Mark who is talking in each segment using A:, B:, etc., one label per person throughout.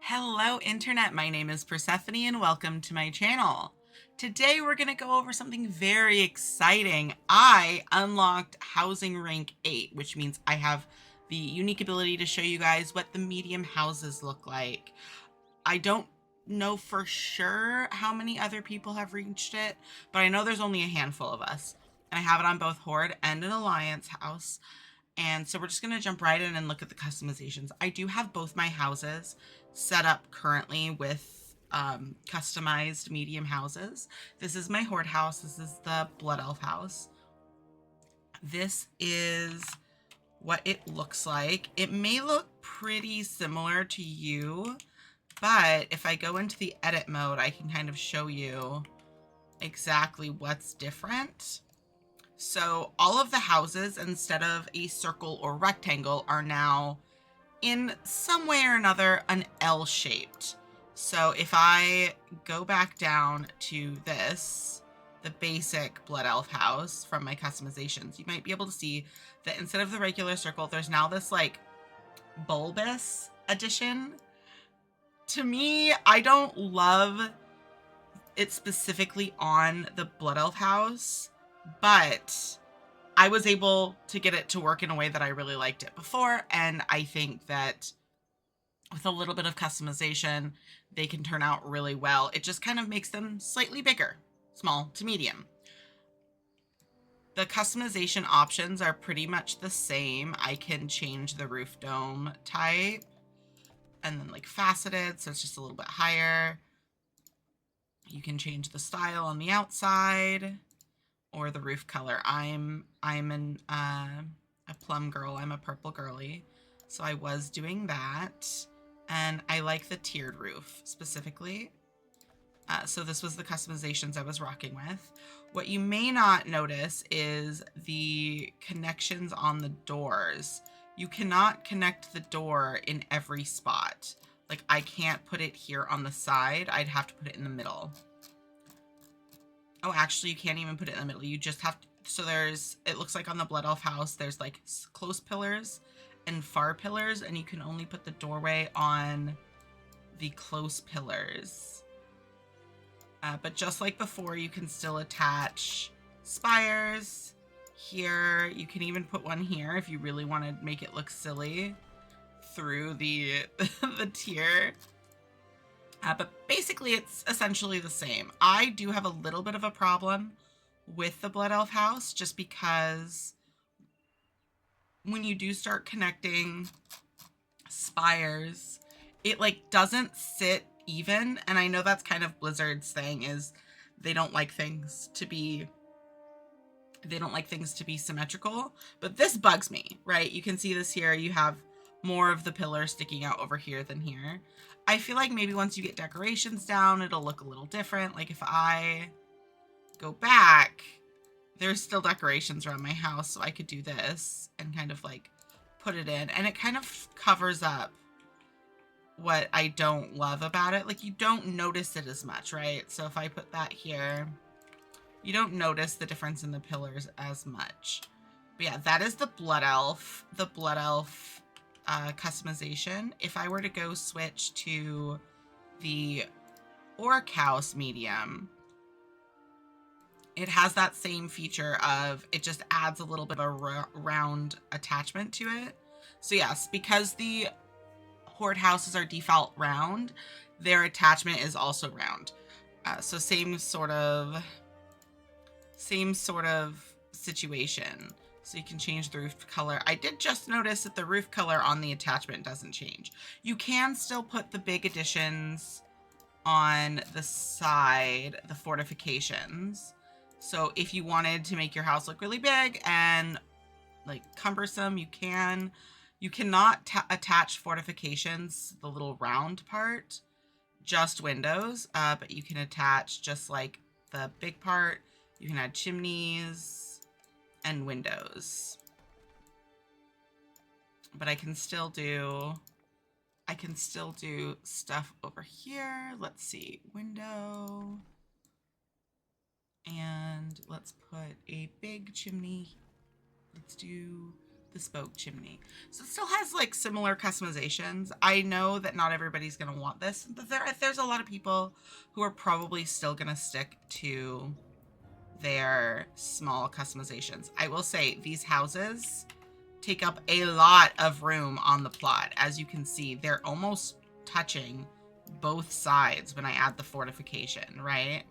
A: Hello Internet, my name is Persephone and welcome to my channel. Today we're going to go over something very exciting. I unlocked Housing Rank 8, which means I have the unique ability to show you guys what the medium houses look like. I don't know for sure how many other people have reached it, but I know there's only a handful of us. And I have it on both Horde and an Alliance house. And so we're just going to jump right in and look at the customizations. I do have both my houses set up currently with customized medium houses. This is my Horde house. This is the Blood Elf house. This is what it looks like. It may look pretty similar to you, but if I go into the edit mode, I can kind of show you exactly what's different. So all of the houses, instead of a circle or rectangle, are now in some way or another an L-shaped. So if I go back down to this, the basic Blood Elf house from my customizations, you might be able to see that instead of the regular circle, there's now this like bulbous addition. To me, I don't love it specifically on the Blood Elf house, but I was able to get it to work in a way that I really liked it before, and I think that with a little bit of customization, they can turn out really well. It just kind of makes them slightly bigger, small to medium. The customization options are pretty much the same. I can change the roof dome type, and then like faceted, so it's just a little bit higher. You can change the style on the outside or the roof color. I'm a plum girl. I'm a purple girly, so I was doing that, and I like the tiered roof specifically. So this was the customizations I was rocking with. What you may not notice is the connections on the doors. You cannot connect the door in every spot. Like, I can't put it here on the side. I'd have to put it in the middle. Oh, actually, you can't even put it in the middle. You just have to, so there's, it looks like on the Blood Elf house, there's like close pillars and far pillars, and you can only put the doorway on the close pillars. But just like before, you can still attach spires here. You can even put one here if you really want to make it look silly through the the tier. But basically, it's essentially the same. I do have a little bit of a problem with the Blood Elf house, just because when you do start connecting spires, it like doesn't sit even. And I know that's kind of Blizzard's thing, is they don't like things to be symmetrical, but this bugs me, right? You can see this here. You have more of the pillar sticking out over here than here. I feel like maybe once you get decorations down, it'll look a little different. Like if I go back, there's still decorations around my house, so I could do this and kind of like put it in, and it kind of covers up what I don't love about it. Like, you don't notice it as much, right? So if I put that here, you don't notice the difference in the pillars as much. But yeah, that is the Blood Elf. The Blood Elf customization. If I were to go switch to the Orc house medium, it has that same feature of, it just adds a little bit of a round attachment to it. So yes, because the Horde houses are default round, their attachment is also round. So same sort of situation. So you can change the roof color. I did just notice that the roof color on the attachment doesn't change. You can still put the big additions on the side, the fortifications. So if you wanted to make your house look really big and like cumbersome, you can. You cannot attach fortifications, the little round part, just windows, but you can attach just like the big part. You can add chimneys and windows. But I can still do stuff over here. Let's see, window. And let's put a big chimney. Let's do bespoke chimney. So it still has like similar customizations. I know that not everybody's going to want this, but there's a lot of people who are probably still going to stick to their small customizations. I will say these houses take up a lot of room on the plot. As you can see, they're almost touching both sides when I add the fortification, right?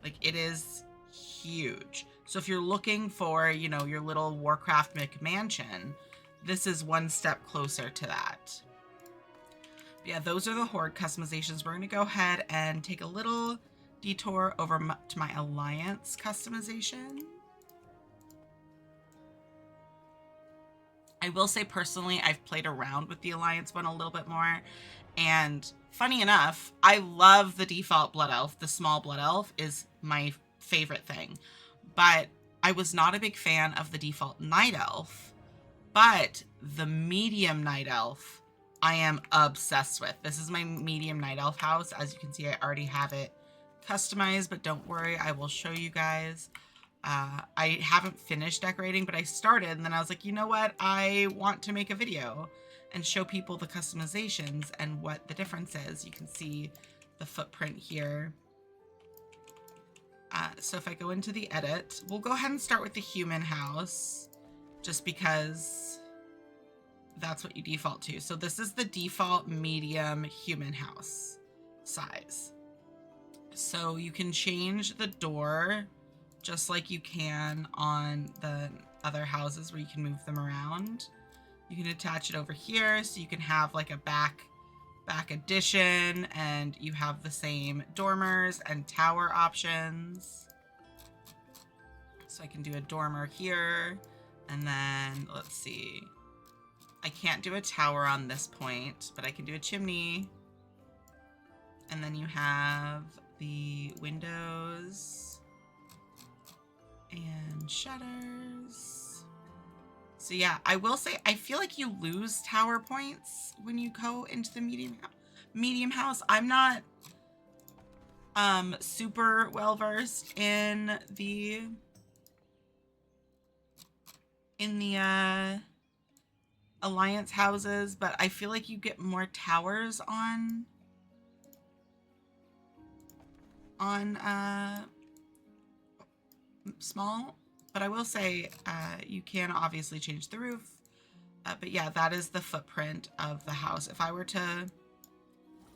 A: Like, it is huge. So if you're looking for, you know, your little Warcraft McMansion, this is one step closer to that. But yeah, those are the Horde customizations. We're going to go ahead and take a little detour over to my Alliance customization. I will say personally, I've played around with the Alliance one a little bit more. And funny enough, I love the default Blood Elf. The small Blood Elf is my favorite thing. But I was not a big fan of the default Night Elf. But the medium Night Elf, I am obsessed with. This is my medium Night Elf house. As you can see, I already have it customized, but don't worry, I will show you guys. I haven't finished decorating, but I started, and then I was like, you know what? I want to make a video and show people the customizations and what the difference is. You can see the footprint here. So if I go into the edit, we'll go ahead and start with the human house, just because that's what you default to. So this is the default medium human house size. So you can change the door just like you can on the other houses where you can move them around. You can attach it over here, so you can have like a back addition, and you have the same dormers and tower options. So I can do a dormer here, and then let's see. I can't do a tower on this point, but I can do a chimney. And then you have the windows and shutters. So yeah, I will say, I feel like you lose tower points when you go into the medium house. I'm not super well versed in the Alliance houses, but I feel like you get more towers on small. But I will say you can obviously change the roof. But yeah, that is the footprint of the house. If I were to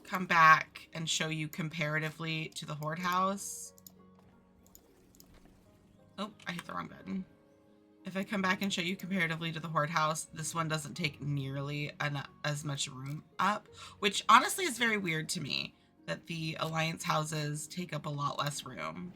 A: come back and show you comparatively to the Horde house. Oh, I hit the wrong button. If I come back and show you comparatively to the Horde house, this one doesn't take nearly as much room up, which honestly is very weird to me, that the Alliance houses take up a lot less room.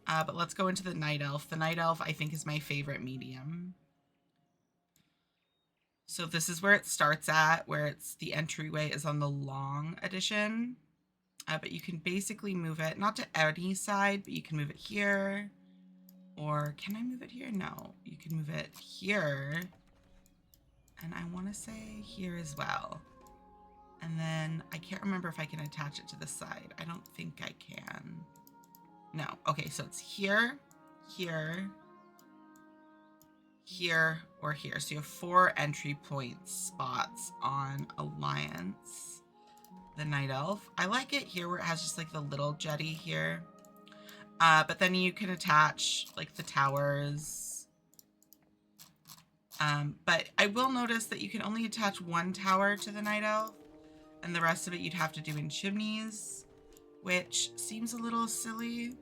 A: But let's go into the Night Elf. The Night Elf, I think, is my favorite medium. So this is where it starts at, where it's the entryway is on the long edition. But you can basically move it, not to any side, but you can move it here. Or can I move it here? No, you can move it here. And I want to say here as well. And then I can't remember if I can attach it to the side. I don't think I can. No. Okay, so it's here, here, here, or here. So you have 4 entry point spots on Alliance. The Night Elf. I like it here where it has just like the little jetty here. But then you can attach like the towers. But I will notice that you can only attach 1 tower to the Night Elf, and the rest of it you'd have to do in chimneys, which seems a little silly.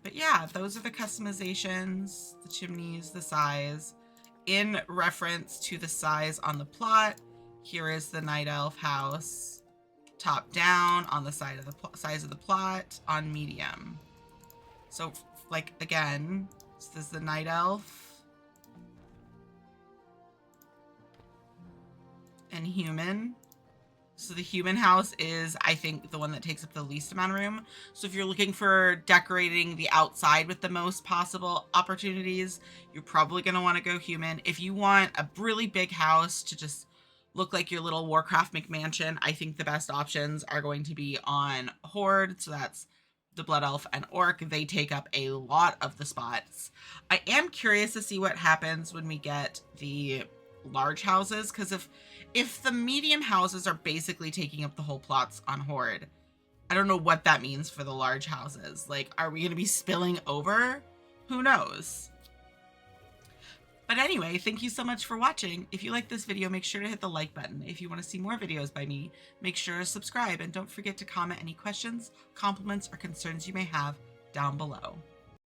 A: But yeah, those are the customizations, the chimneys, the size. In reference to the size on the plot, here is the Night Elf house. Top down on the side of the size of the plot on medium. So like again, this is the Night Elf and human. So the human house is, I think, the one that takes up the least amount of room. So if you're looking for decorating the outside with the most possible opportunities, you're probably going to want to go human. If you want a really big house to just look like your little Warcraft McMansion, I think the best options are going to be on Horde. So that's the Blood Elf and Orc, they take up a lot of the spots. I am curious to see what happens when we get the large houses, because if the medium houses are basically taking up the whole plots on Horde, I don't know what that means for the large houses. Like, are we going to be spilling over? Who knows? But anyway, thank you so much for watching. If you like this video, make sure to hit the like button. If you want to see more videos by me, make sure to subscribe, and don't forget to comment any questions, compliments, or concerns you may have down below.